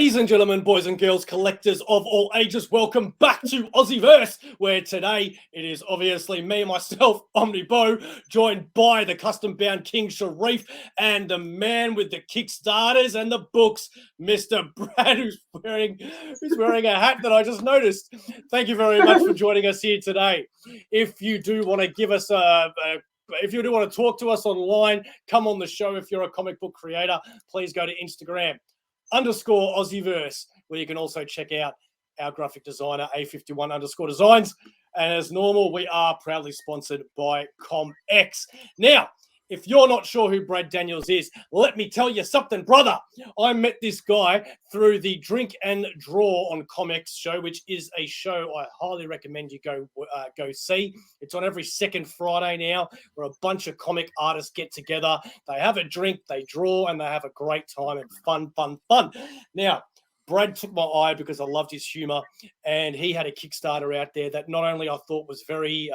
Ladies and gentlemen, boys and girls, collectors of all ages, welcome back to AussieVerse, where today it is obviously me, myself, OmniBeau, joined by the custom-bound King Sharif and the man with the Kickstarters and the books, Mr. Brad, who's wearing a hat that I just noticed. Thank you very much for joining us here today. If you do want to give us if you do want to talk to us online, come on the show. If you're a comic book creator, please go to Instagram _AussieVerse, where you can also check out our graphic designer, A51_designs. And as normal, we are proudly sponsored by Comx. Now, if you're not sure who Brad Daniels is, let me tell you something, brother. I met this guy through the Drink and Draw on Comx show, which is a show I highly recommend you go see. It's on every second Friday now, where a bunch of comic artists get together. They have a drink, they draw, and they have a great time and fun. Now, Brad took my eye because I loved his humor, and he had a Kickstarter out there that not only I thought was very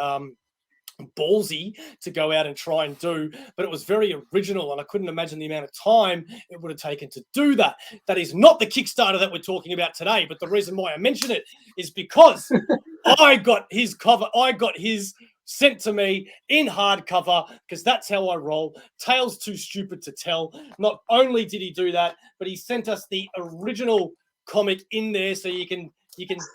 ballsy to go out and try and do, but it was very original, and I couldn't imagine the amount of time it would have taken to do that. That is not the Kickstarter that we're talking about today, but the reason why I mention it is because I got his cover, I got his sent to me in hardcover, because that's how I roll. Tales Too Stupid to Tell. Not only did he do that, but he sent us the original comic in there, so you can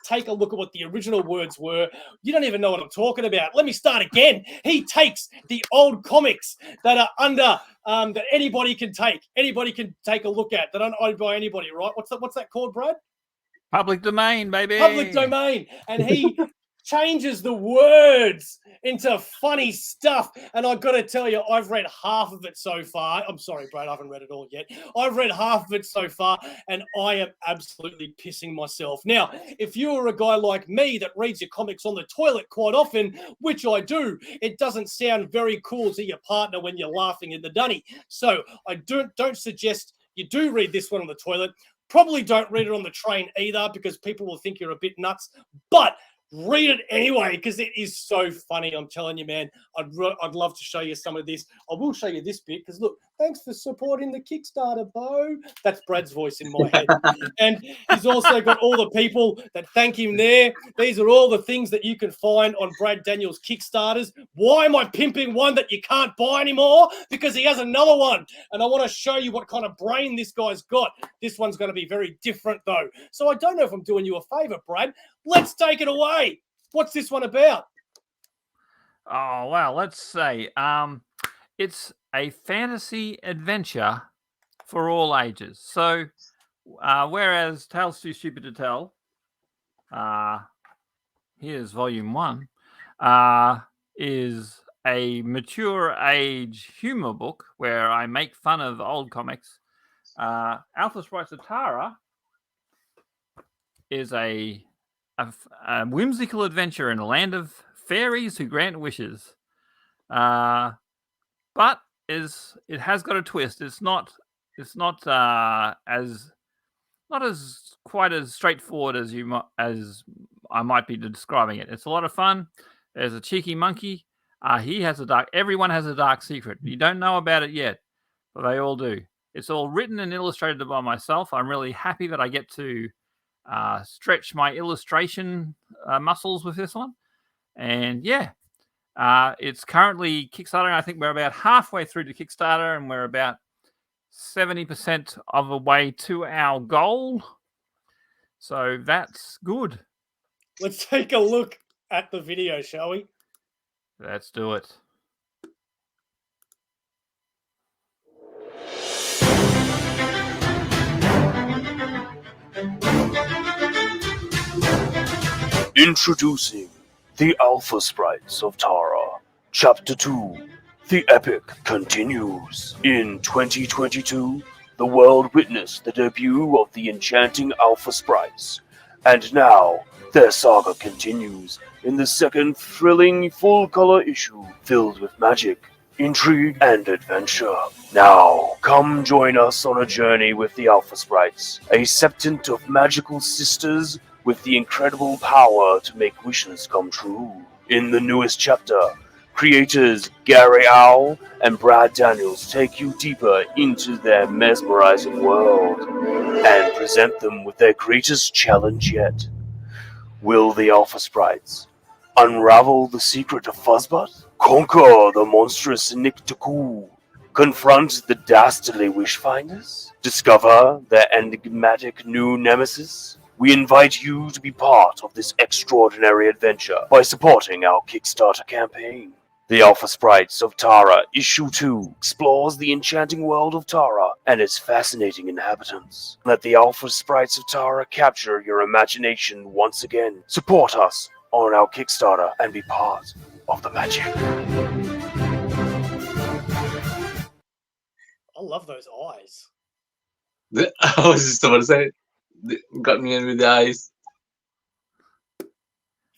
take a look at what the original words were. You don't even know what I'm talking about. Let me start again. He takes the old comics that are under that anybody can take. Anybody can take a look at. That aren't owned by anybody, right? What's that called, Brad? Public domain, baby. Public domain. And he changes the words into funny stuff. And I've got to tell you, I've read half of it so far. I'm sorry, Brad, I haven't read it all yet. I've read half of it so far, and I am absolutely pissing myself. Now, if you're a guy like me that reads your comics on the toilet quite often, which I do, it doesn't sound very cool to your partner when you're laughing in the dunny. So I don't suggest you do read this one on the toilet. Probably don't read it on the train either, because people will think you're a bit nuts. But read it anyway, because it is so funny. I'm telling you, man, I'd love to show you some of this. I will show you this bit, because look, thanks for supporting the Kickstarter, Bo. That's Brad's voice in my head. And he's also got all the people that thank him there. These are all the things that you can find on Brad Daniels' Kickstarters. Why am I pimping one that you can't buy anymore? Because he has another one. And I want to show you what kind of brain this guy's got. This one's going to be very different, though. So I don't know if I'm doing you a favor, Brad. Let's take it away. What's this one about? Oh, well, let's say it's a fantasy adventure for all ages. So whereas Tales Too Stupid to Tell, here's volume 1, is a mature age humor book where I make fun of old comics. Alfa Sprites of Tara is a whimsical adventure in a land of fairies who grant wishes, but it has got a twist. It's not as quite as straightforward as I might be describing it. It's a lot of fun. There's a cheeky monkey. Everyone has a dark secret. You don't know about it yet, but they all do. It's all written and illustrated by myself. I'm really happy that I get to stretch my illustration muscles with this one. And yeah, it's currently Kickstarter. I think we're about halfway through to Kickstarter, and we're about 70% of the way to our goal. So that's good. Let's take a look at the video, shall we? Let's do it. Introducing the Alfa Sprites of Tara, Chapter 2. The epic continues. In 2022, the world witnessed the debut of the enchanting Alfa Sprites, and now their saga continues in the second thrilling full-color issue filled with magic, intrigue, and adventure. Now, come join us on a journey with the Alfa Sprites, a septet of magical sisters with the incredible power to make wishes come true. In the newest chapter, Creators Gary Owl and Brad Daniels take you deeper into their mesmerizing world and present them with their greatest challenge yet. Will the Alpha Sprites unravel the secret of Fuzzbutt? Conquer the monstrous Nictocool? Confront the dastardly Wishfinders? Discover their enigmatic new nemesis? We invite you to be part of this extraordinary adventure by supporting our Kickstarter campaign. The Alpha Sprites of Tara Issue 2 explores the enchanting world of Tara and its fascinating inhabitants. Let the Alpha Sprites of Tara capture your imagination once again. Support us on our Kickstarter and be part of the magic. I love those eyes. I was just about to say, got me in with the eyes.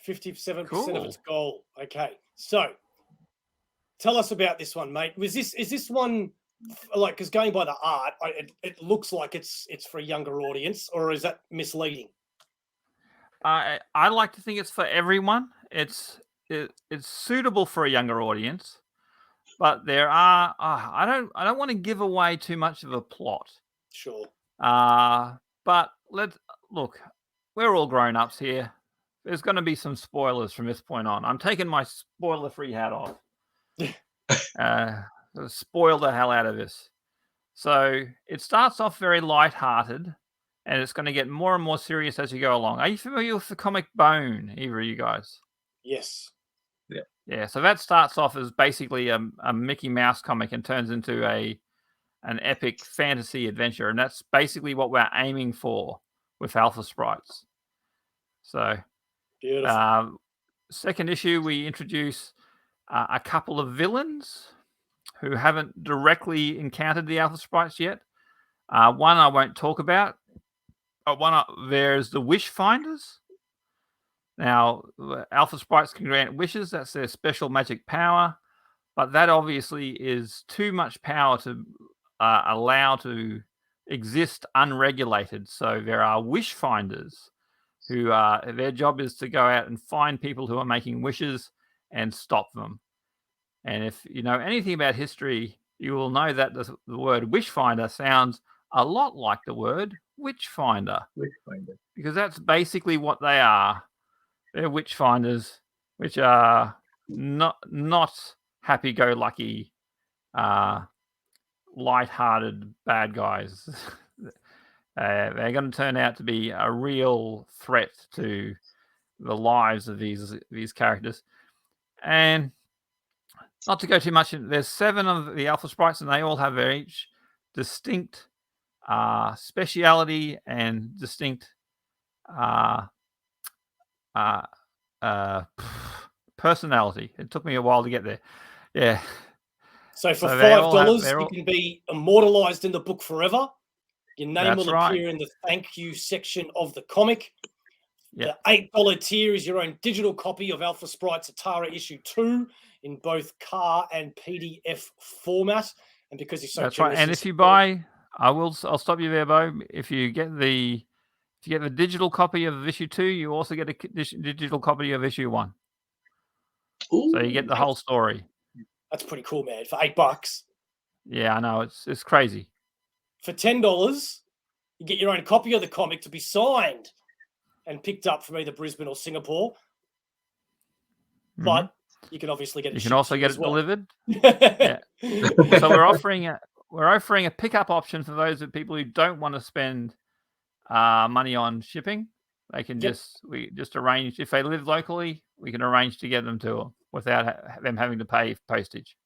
57% of its goal. Okay, so tell us about this one, mate. Is this one like, because going by the art, it looks like it's for a younger audience, or is that misleading? I like to think it's for everyone. It's suitable for a younger audience, but there are I don't want to give away too much of a plot. Sure. But let's look. We're all grown-ups here. There's going to be some spoilers from this point on. I'm taking my spoiler-free hat off. Spoil the hell out of this. So it starts off very light-hearted, and it's going to get more and more serious as you go along. Are you familiar with the comic Bone, either of you guys? Yes. Yeah. So that starts off as basically a Mickey Mouse comic and turns into an epic fantasy adventure, and that's basically what we're aiming for with Alpha Sprites. So, beautiful. Second issue, we introduce a couple of villains who haven't directly encountered the Alpha Sprites yet. One I won't talk about. There's the Wishfinders. Now, Alpha Sprites can grant wishes. That's their special magic power. But that obviously is too much power to allow to exist unregulated. So there are Wishfinders who their job is to go out and find people who are making wishes and stop them. And if you know anything about history, you will know that the word Wishfinder sounds a lot like the word Witchfinder. Because that's basically what they are. They're Witchfinders, which are not happy-go-lucky, light-hearted bad guys. They're going to turn out to be a real threat to the lives of these characters. And not to go too much, there's 7 of the Alpha Sprites, and they all have their each distinct speciality and distinct personality. It took me a while to get there. Yeah. So for $5, you can be immortalized in the book forever. Your name will appear in the thank you section of the comic. Yep. The $8 tier is your own digital copy of Alpha Sprites of Tara issue 2 in both car and PDF format. And because you're so that's right. And if you buy, I'll stop you there, Bo. If you get the digital copy of issue 2, you also get a digital copy of issue 1. Ooh, so you get the whole story. That's pretty cool, man. For $8. Yeah, I know. It's crazy. For $10, you get your own copy of the comic to be signed and picked up from either Brisbane or Singapore. Mm-hmm. But you can obviously get it. You can also get it delivered. Yeah. So we're offering a pickup option for those people who don't want to spend money on shipping. They can we just arrange, if they live locally, we can arrange to get them to them without them having to pay postage.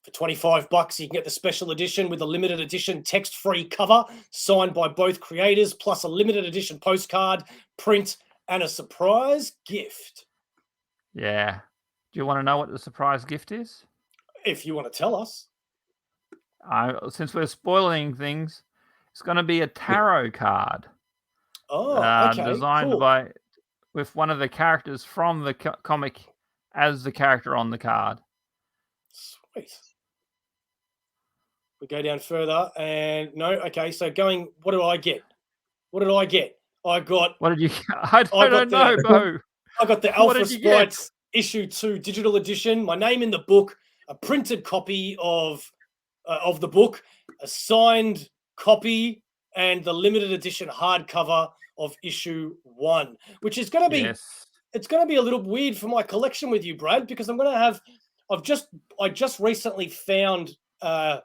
For $25, you can get the special edition with a limited edition text-free cover signed by both creators, plus a limited edition postcard, print, and a surprise gift. Yeah. Do you want to know what the surprise gift is? If you want to tell us. Since we're spoiling things, it's going to be a tarot card. Oh, okay. Designed with one of the characters from the comic as the character on the card. Sweet. We go down further and no, okay. So what did I get? I got. What did you? I don't know, Bo. I got the Alpha Sprites issue 2 digital edition. My name in the book, a printed copy of the book, a signed copy, and the limited edition hardcover of issue 1, which is going to be Yes. it's going to be a little weird for my collection with you, Brad, because I'm going to have I just recently found a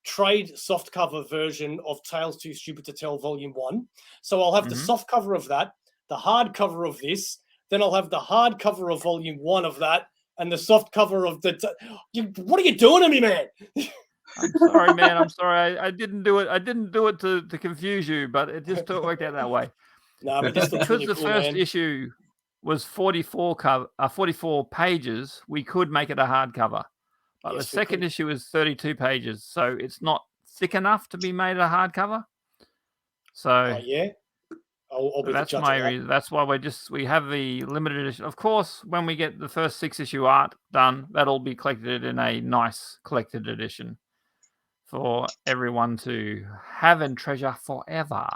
trade softcover version of Tales Too Stupid to Tell Volume 1. So I'll have the soft cover of that, the hardcover of this, then I'll have the hardcover of Volume 1 of that, and the soft cover of the what are you doing to me, man? I'm sorry, man. I'm sorry. I didn't do it. I didn't do it to confuse you, but it just worked out that way. No, but this looks Because really the cool, first man. issue was 44 pages, we could make it a hardcover. But Yes, the we second could. issue is 32 pages, so it's not thick enough to be made a hardcover. So Yeah, I'll be the that's judge my of that. reason. That's why we have the limited edition. Of course, when we get the first 6-issue art done, that'll be collected in a nice collected edition for everyone to have and treasure forever.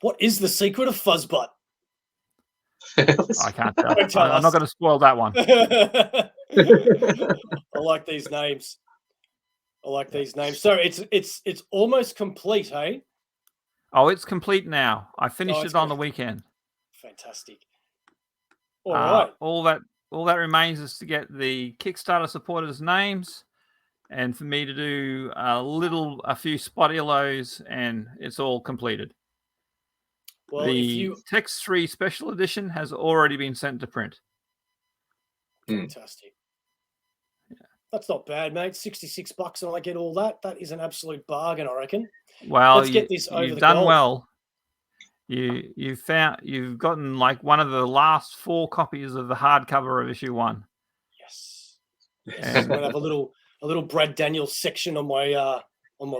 What is the secret of Fuzzbutt? I can't tell. Don't tell I'm not us. going to spoil that one. I like these names. So it's almost complete, hey? Oh, it's complete now. I finished it's it on good. the weekend. Fantastic. All right. All that remains is to get the Kickstarter supporters' names, and for me to do a few spot illos, and it's all completed. Well, The text-free special edition has already been sent to print. Fantastic. Yeah. That's not bad, mate. $66 and I get all that. That is an absolute bargain, I reckon. Well, let's get this over you've the done goal. well. You've gotten like one of the last 4 copies of the hardcover of issue 1. Yes. And I'm gonna have a little Brad Daniels section on my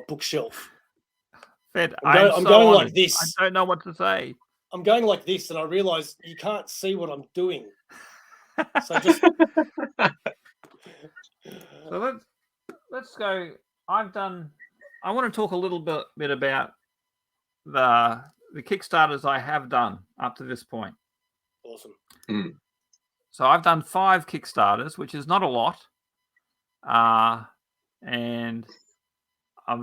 bookshelf. I'm going like this. I don't know what to say. I'm going like this, and I realize you can't see what I'm doing. So just so let's go. I want to talk a little bit about the Kickstarters I have done up to this point. Awesome. So I've done 5 Kickstarters, which is not a lot. And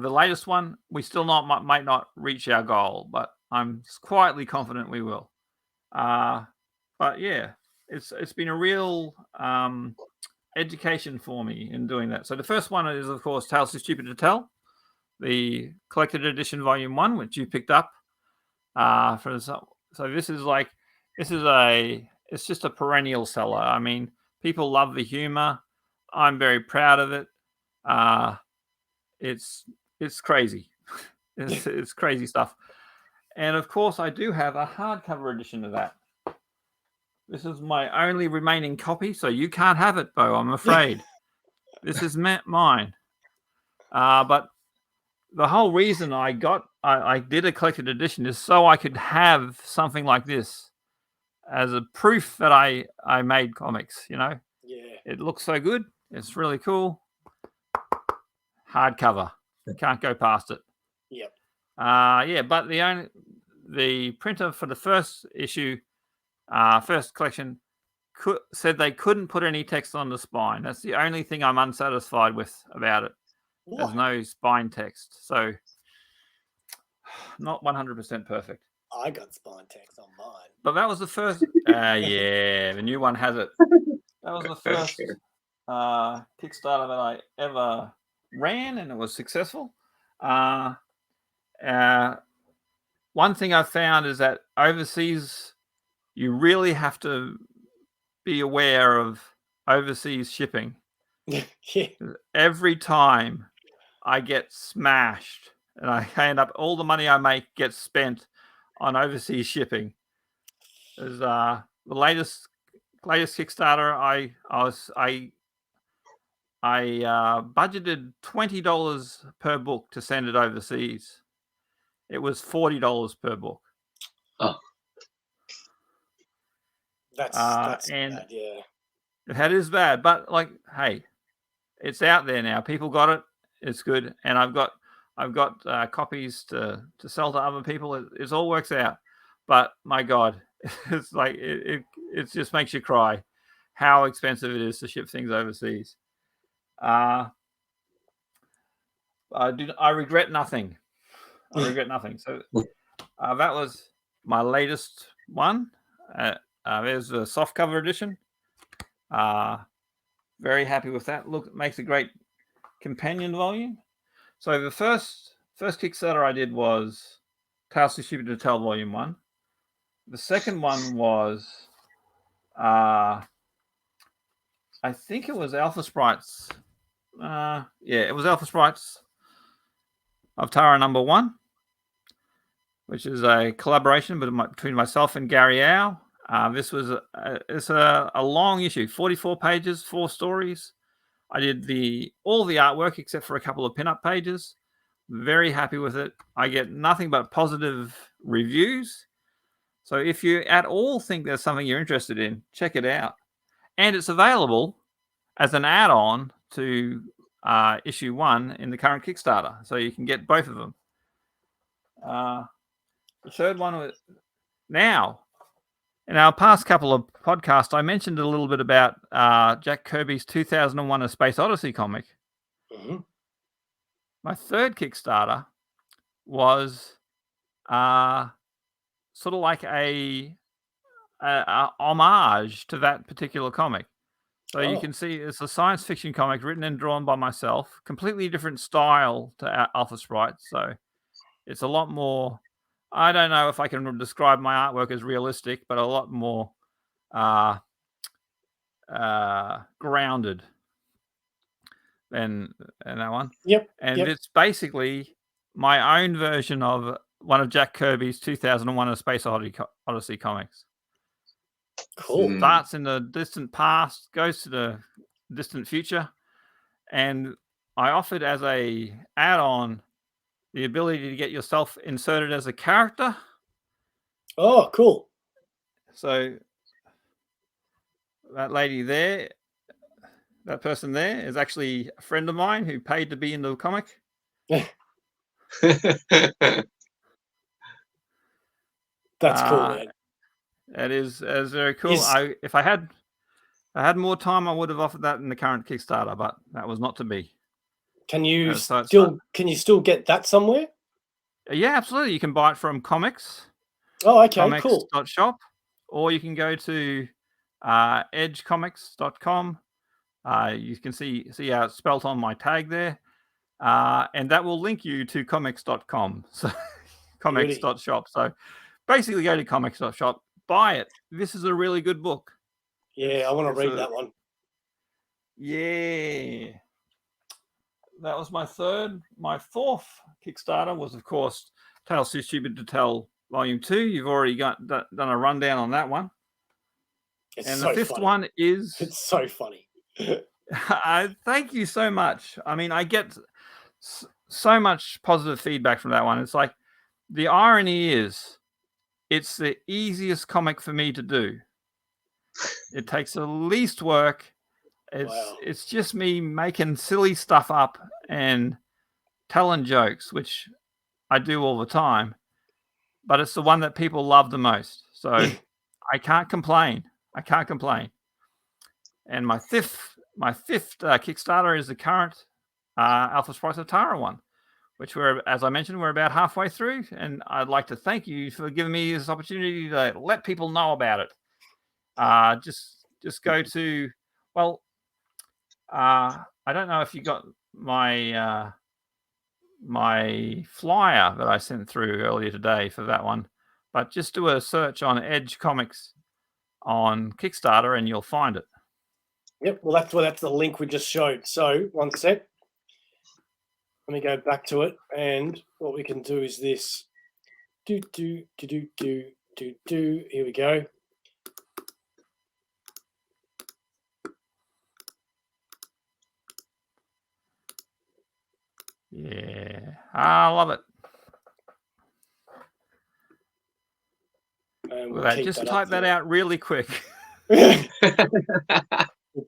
the latest one, we still might not reach our goal, but I'm quietly confident we will. But yeah, it's been a real education for me in doing that. So the first one is, of course, Tales Too Stupid to Tell, the collected edition volume 1, which you picked up. So it's just a perennial seller. I mean, people love the humor. I'm very proud of it. It's crazy. It's crazy stuff. And of course, I do have a hardcover edition of that. This is my only remaining copy, so you can't have it, Bo, I'm afraid. This is mine. But the whole reason I did a collected edition is so I could have something like this as a proof that I made comics, you know? Yeah. It looks so good. It's really cool. Hardcover. Can't go past it. Yep. But the printer for the first issue, first collection, said they couldn't put any text on the spine. That's the only thing I'm unsatisfied with about it. What? There's no spine text, so not 100% perfect. I got spine text on mine. But that was the first. The new one has it. That was the first Kickstarter that I ever ran, and it was successful. One thing I found is that overseas, you really have to be aware of overseas shipping. Yeah. Every time I get smashed, and I end up all the money I make gets spent on overseas shipping. There's the latest Kickstarter. I budgeted $20 per book to send it overseas. It was $40 per book. Oh, That's and bad, yeah. That is bad, but like, hey, it's out there now. People got it. It's good, and I've got copies to sell to other people. It all works out. But my God, it's like it just makes you cry. how expensive it is to ship things overseas. I regret nothing. I regret nothing. So that was my latest one. There's a soft cover edition. Very happy with that. Look, it makes a great companion volume. So the first Kickstarter I did was Tales Too Stupid to Tell Volume 1. The second one was, I think it was Alfa Sprites. It was Alfa Sprites of Tara #1, which is a collaboration between myself and Gary Au. This was it's a long issue, 44 pages, 4 stories. I did all the artwork except for a couple of pinup pages. Very happy with it. I get nothing but positive reviews. So if you at all think there's something you're interested in, check it out. And it's available as an add-on to issue 1 in the current Kickstarter. So you can get both of them. The third one was now. In our past couple of podcasts, I mentioned a little bit about Jack Kirby's 2001: A Space Odyssey comic. Mm-hmm. My third Kickstarter was sort of like a homage to that particular comic. So you can see it's a science fiction comic written and drawn by myself, completely different style to Alfa Sprites. So it's a lot more, I don't know if I can describe my artwork as realistic, but a lot more grounded than that one. Yep. And it's basically my own version of one of Jack Kirby's 2001: A Space Odyssey comics. Cool. Starts in the distant past, goes to the distant future, and I offered as a add-on the ability to get yourself inserted as a character. Oh, cool. So that lady there, that person there is actually a friend of mine who paid to be in the comic. That's cool, man. That is very cool. If I had more time, I would have offered that in the current Kickstarter, but that was not to be. Can you still get that somewhere? Yeah, absolutely. You can buy it from Comx. Oh, okay, cool. Comx.shop, or you can go to edgecomics.com. You can see how it's spelt on my tag there, and that will link you to Comx.com. So Comx.shop. So basically, go to Comx.shop, buy it. This is a really good book. Yeah, I want to read that one. Yeah. That was my third. My fourth Kickstarter was, of course, Tales Too Stupid to Tell Volume 2. You've already done a rundown on that one. And the fifth one is... It's so funny. Thank you so much. I mean, I get so much positive feedback from that one. It's like, the irony is, it's the easiest comic for me to do. It takes the least work. It's just me making silly stuff up and telling jokes, which I do all the time. But it's the one that people love the most. So I can't complain. And my fifth Kickstarter is the current Alfa Sprites of Tara one, which as I mentioned, we're about halfway through. And I'd like to thank you for giving me this opportunity to let people know about it. Just go to, I don't know if you got my my flyer that I sent through earlier today for that one, but just do a search on Edge Comics on Kickstarter and you'll find it. Yep. Well, that's the link we just showed. So 1 sec. Let me go back to it, and what we can do is this. Here we go. Yeah, I love it. Just type that out really quick. We'll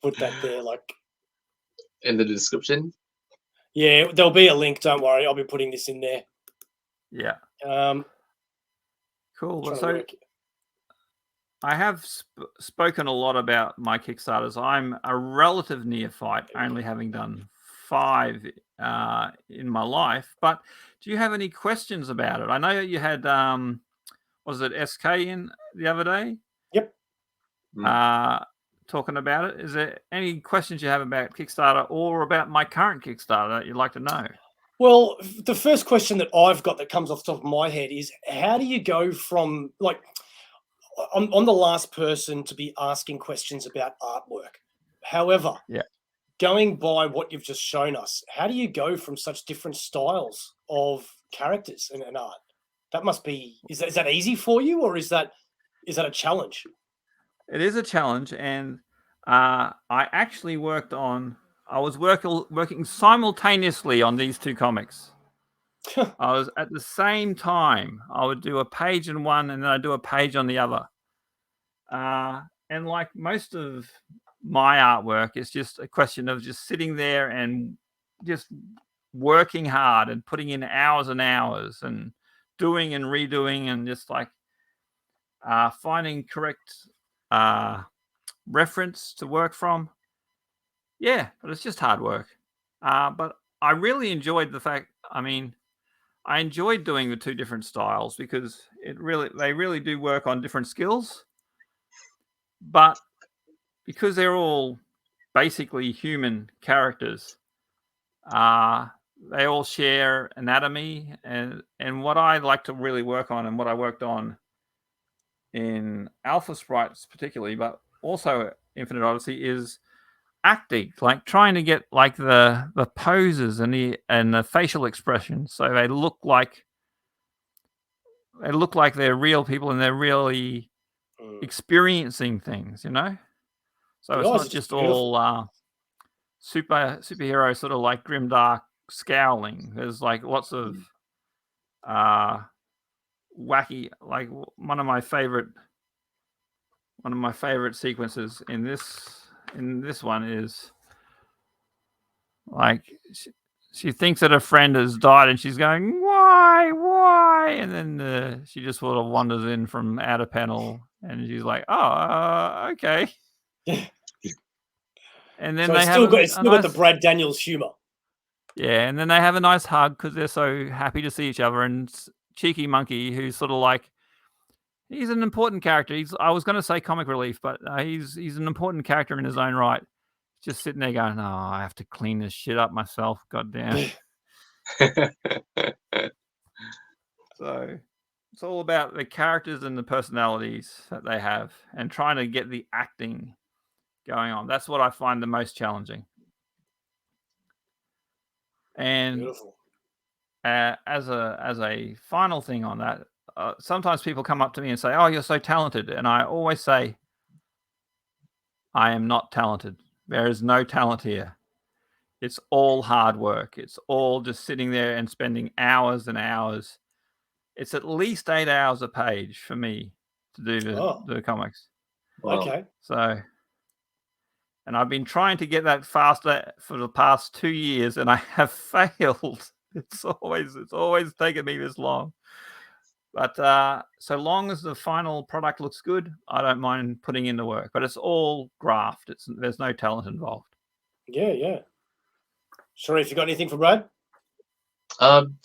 put that there, like in the description. Yeah, there'll be a link. Don't worry, I'll be putting this in there. Yeah. Cool. So I have spoken a lot about my Kickstarters. I'm a relative neophyte, only having done 5 in my life. But do you have any questions about it? I know you had, was it SK in the other day? Yep. Talking about it. Is there any questions you have about Kickstarter or about my current Kickstarter that you'd like to know? Well, the first question that I've got that comes off the top of my head is, how do you go from, like, I'm the last person to be asking questions about artwork. However, Yeah. going by what you've just shown us, how do you go from such different styles of characters and art? That must be, is that easy for you, or is that a challenge? It is a challenge, and I actually I was working simultaneously on these 2 comics. I was at the same time. I would do a page in one, and then I'd do a page on the other. And like most of my artwork, it's just a question of just sitting there and just working hard and putting in hours and hours and doing and redoing and just like finding correct reference to work from. Yeah, but it's just hard work. But I really enjoyed the fact, I enjoyed doing the 2 different styles because they really do work on different skills. But because they're all basically human characters, they all share anatomy, and what I like to really work on, and what I worked on in Alpha Sprites particularly, but also Infinite Odyssey, is acting, like trying to get like the poses and the facial expressions, so they look like they're real people and they're really experiencing things, you know. So it's not just all superhero sort of like grimdark scowling. There's like lots of wacky, like one of my favorite sequences in this one is like she thinks that her friend has died and she's going, why, and then she just sort of wanders in from outer panel and she's like, oh, okay. And then So they it's still got the Brad Daniels humor. Yeah, and then they have a nice hug because they're so happy to see each other. And Cheeky Monkey, who's sort of like, he's an important character. I was going to say comic relief, but he's an important character in his own right. Just sitting there going, "Oh, I have to clean this shit up myself. Goddamn." So it's all about the characters and the personalities that they have, and trying to get the acting going on. That's what I find the most challenging. And Beautiful. as a final thing on that, sometimes people come up to me and say, "Oh, you're so talented," and I always say, "I am not talented. There is no talent here. It's all hard work. It's all just sitting there and spending hours and hours. It's at least 8 hours a page for me to do the comics." Wow. Okay. So, and I've been trying to get that faster for the past 2 years, and I have failed. It's always taken me this long. But so long as the final product looks good, I don't mind putting in the work. But it's all graft. There's no talent involved. Yeah. Sharif, you got anything for Brad?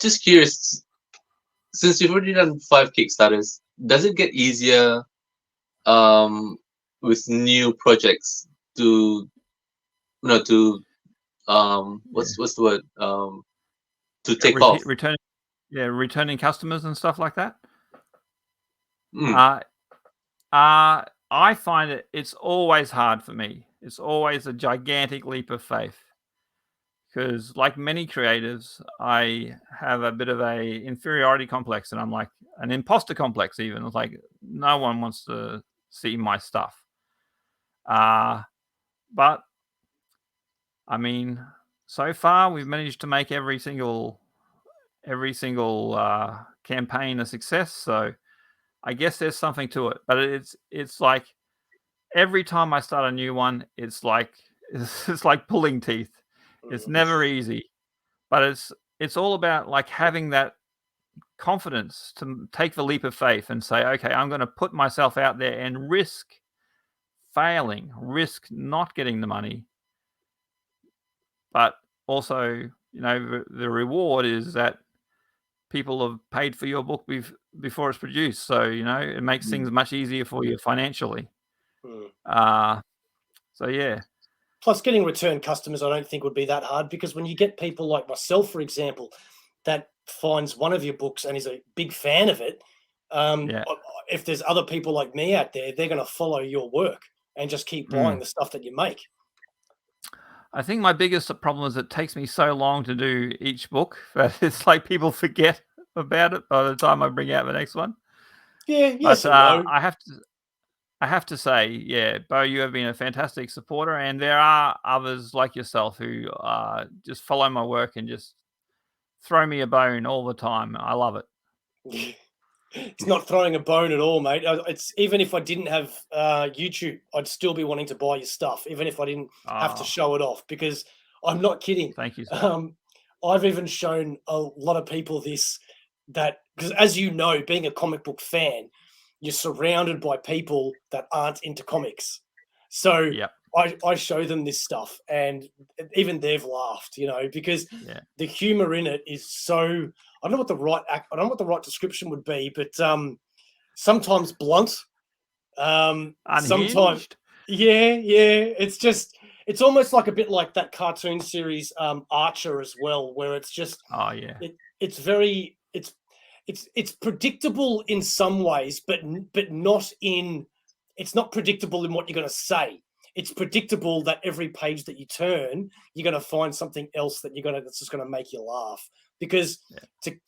Just curious, since you've already done 5 Kickstarters, does it get easier with new projects to what's the word, to take off? Returning customers and stuff like that. Mm. I find it's always hard for me. It's always a gigantic leap of faith, because like many creatives, I have a bit of a inferiority complex, and I'm like an imposter complex even. It's like no one wants to see my stuff. But I mean, so far we've managed to make every single campaign a success. So I guess there's something to it. But it's like every time I start a new one, it's like pulling teeth. It's never easy, but it's all about like having that confidence to take the leap of faith and say, okay, I'm going to put myself out there and risk failing, risk not getting the money. But also, the reward is that people have paid for your book before it's produced. So, it makes things much easier for you financially. So, yeah. Plus, getting return customers, I don't think would be that hard, because when you get people like myself, for example, that finds one of your books and is a big fan of it, if there's other people like me out there, they're going to follow your work and just keep buying the stuff that you make. I think my biggest problem is it takes me so long to do each book that it's like people forget about it by the time I bring out the next one. Yeah, yes. But I have to say, yeah, Beau, you have been a fantastic supporter, and there are others like yourself who just follow my work and just throw me a bone all the time. I love it. It's not throwing a bone at all, mate. It's even if I didn't have YouTube, I'd still be wanting to buy your stuff, even if I didn't have to show it off, because I'm not kidding. Thank you, sir. I've even shown a lot of people this, because as you know, being a comic book fan, you're surrounded by people that aren't into comics. So I show them this stuff, and even they've laughed, because the humor in it is so, I don't know what the right description would be, but sometimes blunt. Sometimes, it's almost like a bit like that cartoon series Archer as well, where it's just it's predictable in some ways, but not in, it's not predictable in what you're going to say. It's predictable that every page that you turn, you're going to find something else that's just going to make you laugh. Because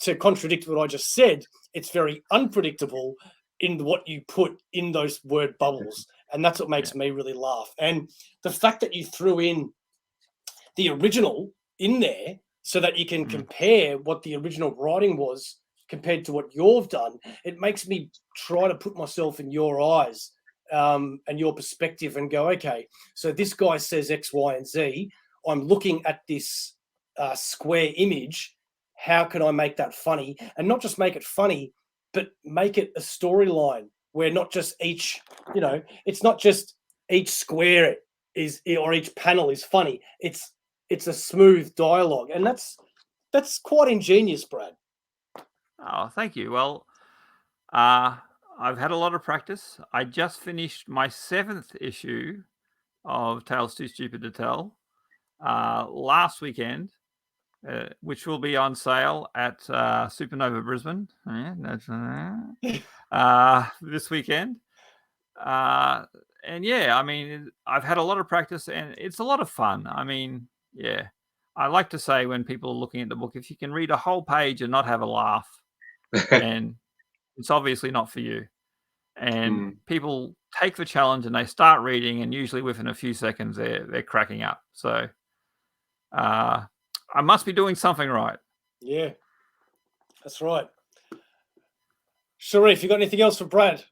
to contradict what I just said, it's very unpredictable in what you put in those word bubbles. And that's what makes me really laugh. And the fact that you threw in the original in there so that you can compare what the original writing was compared to what you've done, it makes me try to put myself in your eyes and your perspective and go, okay, so this guy says X, Y, and Z. I'm looking at this square image. How can I make that funny? And not just make it funny, but make it a storyline where not just each, it's not just each square is, or each panel is funny. It's a smooth dialogue. And that's quite ingenious, Brad. Oh, thank you. Well, I've had a lot of practice. I just finished my 7th issue of Tales Too Stupid to Tell last weekend, which will be on sale at Supernova Brisbane this weekend. And yeah, I mean, I've had a lot of practice and it's a lot of fun. I mean, yeah, I like to say when people are looking at the book, if you can read a whole page and not have a laugh, then it's obviously not for you. And people take the challenge and they start reading, and usually within a few seconds they're cracking up. So I must be doing something right. Yeah, that's right. Sharif, you got anything else for Brad?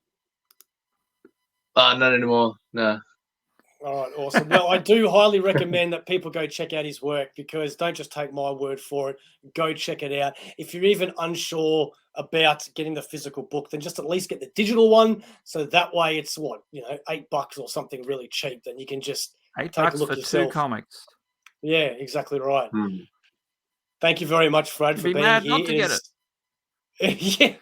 Not anymore. No. All right, awesome. Well, I do highly recommend that people go check out his work, because don't just take my word for it. Go check it out. If you're even unsure about getting the physical book, then just at least get the digital one. So that way it's $8 or something really cheap. Then you can just $8 take a look for yourself. 2 comics. Yeah, exactly right. Thank you very much, Brad, for being here. Not to get it. Yeah.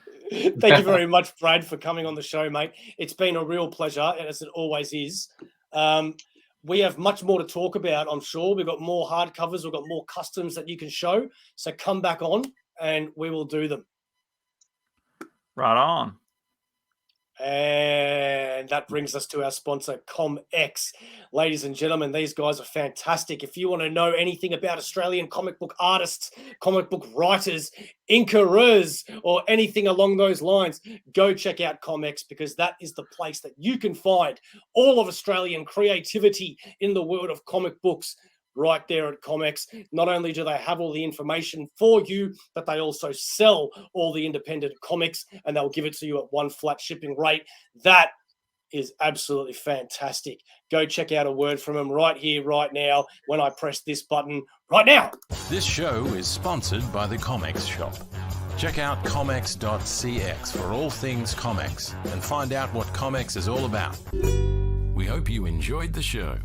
Thank you very much, Brad, for coming on the show, mate. It's been a real pleasure, as it always is. We have much more to talk about, I'm sure. We've got more hardcovers. We've got more customs that you can show. So come back on and we will do them. Right on. And that brings us to our sponsor, Comx. Ladies and gentlemen, these guys are fantastic. If you want to know anything about Australian comic book artists, comic book writers, inkers, or anything along those lines, go check out Comx, because that is the place that you can find all of Australian creativity in the world of comic books. Right there at Comx. Not only do they have all the information for you, but they also sell all the independent comics, and they'll give it to you at one flat shipping rate. That is absolutely fantastic. Go check out a word from them right here, right now, when I press this button right now. This show is sponsored by the Comx Shop. Check out comx.cx for all things Comx and find out what Comx is all about. We hope you enjoyed the show.